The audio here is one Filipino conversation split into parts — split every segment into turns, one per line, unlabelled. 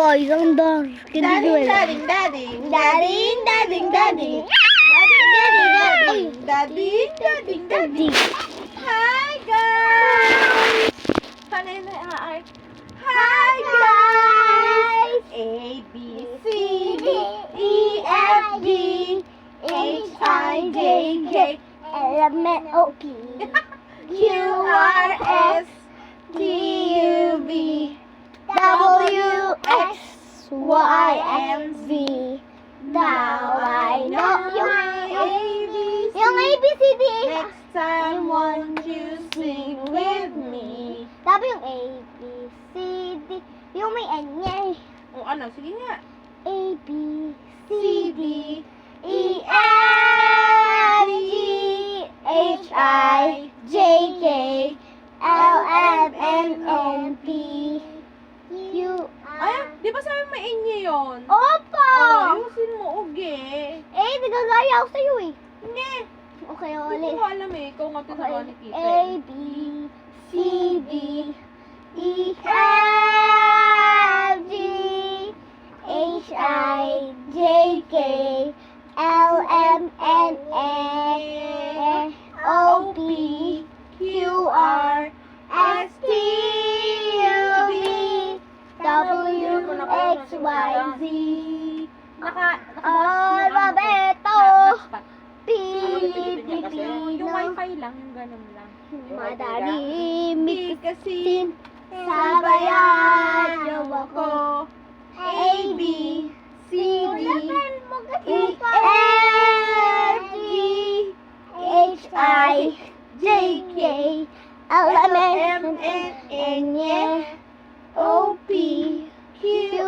boys, ang dar.
Dading, dading, dading. Dading, dading, dading. Dading, dading, dading. Hi, guys! Hi, guys! A, B, C, D, E, F, G, H, I, J, K,
L, M, N, O, P.
Q, R, S, T, U, V, W, X, Y, and Z. Now I know
Yung ABCD.
Next time, won't you sing with me?
Sabi yung A, B, C, D. Yung may N niya eh.
O ano, sige nga.
A, B, C,
C,
D,
D,
E, F, G, H, I, J, K, L, M, N, O, P, Q,
Ay,
R.
di ba sabi may inye yun?
Opo!
Ayusin mo, uge.
Eh, nagagaya ako sa'yo eh.
Hindi.
Okay,
Hindi
ulit.
ko alam eh. Ikaw nga tinuruan ni Kita.
A, B, C, D, E, F, G, H, I, J, K, L, M, N, O, P,
Q, R, S, T, U, V,
W, X, Y, Z. Alfabeto. Pilipino.
Yung wifi lang, yung ganun lang.
Madali
Kasi
sabayan niyo
ako. A, B, C, D, E, F, G,
H, I, J, K, L, M, N,
O, P, Q,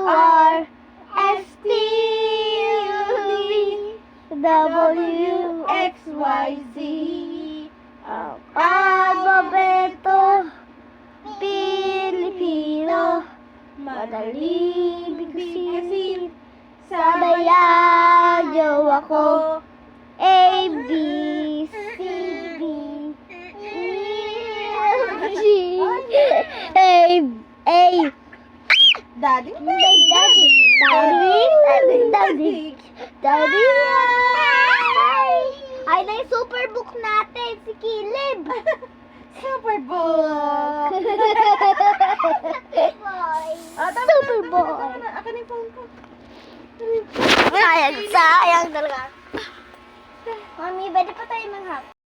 R, S, T, U, V,
W,
X, Y, Z.
Alfabeto Pilipino.
Madali bigkasin,
Sabayan niyo ako. A, B, C, D, E, F, G, A,
Daddy,
Daddy. Ay, na yung superbook natin, si Kileb.
Superbook.
Superboy.
Akin yung phone ko.
Sayang talaga. Mami, pwede pa tayo mag-hap.